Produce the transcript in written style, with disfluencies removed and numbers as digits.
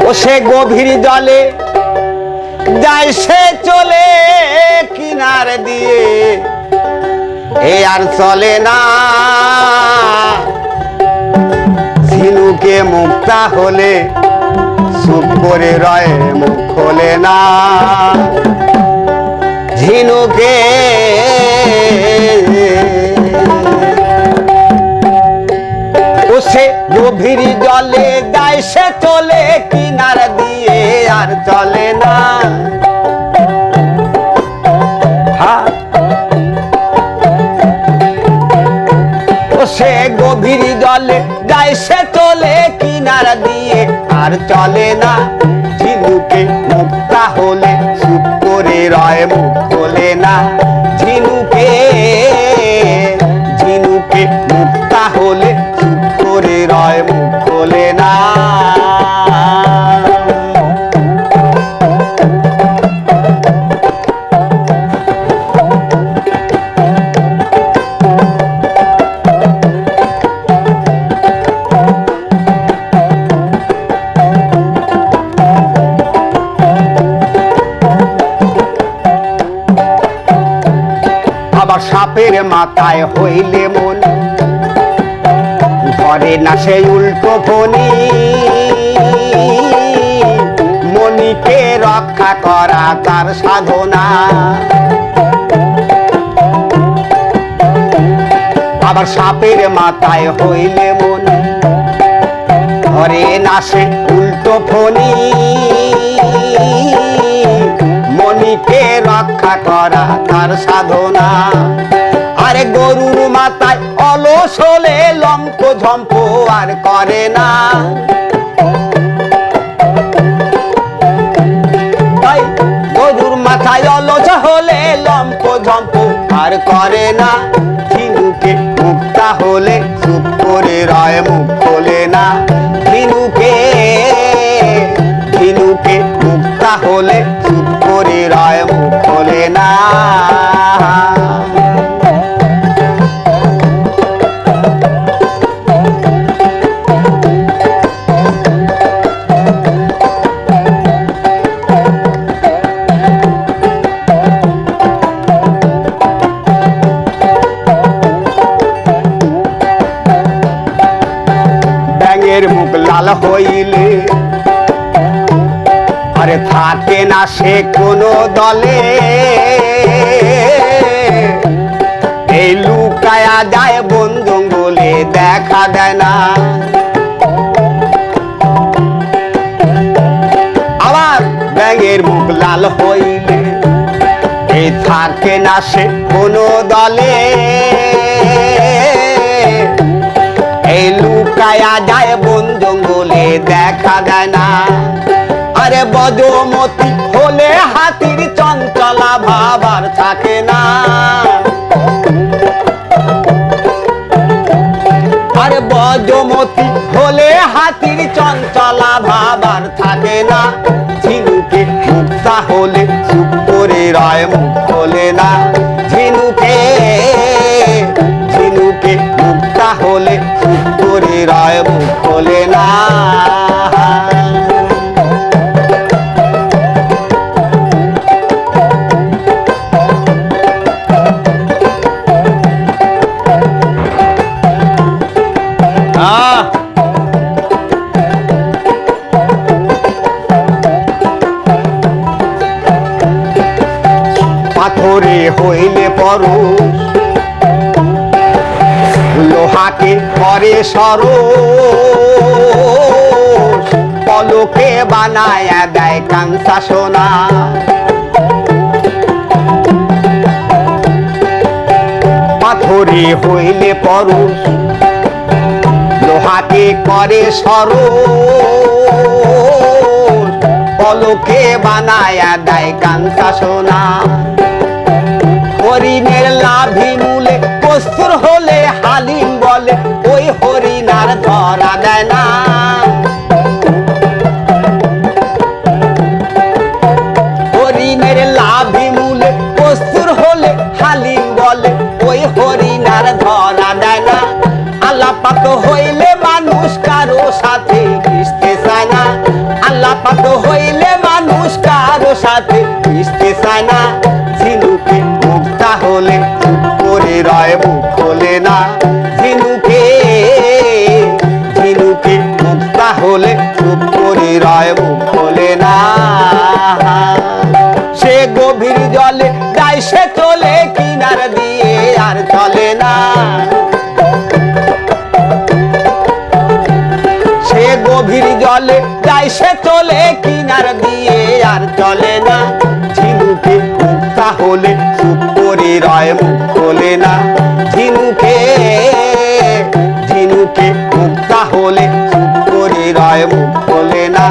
ও সে গভীর জলে যায় সে চলে কিনার দিয়ে, এ আর চলে না। ঝিনুকে মুক্তা হলে চুপ করে রয়, মুখ খোলে না। ঝিনুকে ও সে গভীর জলে যায় সে চলে কিনার দিয়ে, আর চলে না। ও সে গভীর জলে যায় সে চলে কিনার দিয়ে, আর চলে না। ঝিনুকে মুক্তা হলে চুপ করে রয়, মুখ খোলে না। ঝিনুকে ঝিনুকে মুক্তা হলে চুপ করে রয়, মুখ খোলে না। আবার সাপের মাথায় হইলে মন, ঘরে না সে উল্টো ফণি। মনিকে রক্ষা করা তার সাধনা। আবার সাপের মাথায় হইলে মন, ঘরে না সে উল্টো ফণি। মনিকে রক্ষা করা তার সাধনা। আরে গরুর মাথায় অলস হলে লম্প ঝম্প আর করে না। তাই গরুর মাথায় অলস হলে লম্প ঝম্প আর করে না। ঝিনুকে মুক্তা হলে চুপ করে রয়, মুখ খোলে না। ঝিনুকে ঝিনুকে মুক্তা হলে চুপ করে রয়, মুখ খোলে না। ব্যাঙের মুখ লাল হইলে আরে থাকে না সে কোনো দলে। এই লুকায়া যায় বন জঙ্গলে, দেখা দেয় না। আবার ব্যাঙের মুখ লাল হইলে এই থাকে না সে কোনো দলে। এই লুকায়া যায় বন জঙ্গলে, দেখা দেয় না। আরে বজমতি হলে হাতির চঞ্চলা ভাবার থাকে না। আরে বজমতি হলে হাতির চঞ্চলা ভাবার থাকে না। ঝিনুকে মুক্তা হলে চুপ করে রয়, মুখ খোলে না। ঝিনুকে ঝিনুকে মুক্তা হলে চুপ করে রয়, মুখ খোলে না। পাথরে হইলে পরশ, লোহাকে করে সরস। পলকে বানায় দেয় কাঞ্চা সোনা। পাথরে হইলে পরশ, লোহাকে করে সরস। পলকে বানায় দেয় কাঞ্চা সোনা। হরিণের লাভি মূলে কস্তুর হলে হালিম বলে, ওই হরিণ আর ধরা দেয় না। হরিণের লাভি মূলে কস্তুর হলে হালিম বলে, ওই হরিণ আর ধরা দেয় না। আলাপাত হইলে মানুষ কারো সাথে মিশতে চায় না। গভীর জলে যায় সে চলে কিনার দিয়ে আর চলে না ঝিনুকে মুক্তা হলে চুপ করে রয় মুখ খোলে না ঝিনুকে ঝিনুকে মুক্তা হলে চুপ করে রয় মুখ খোলে না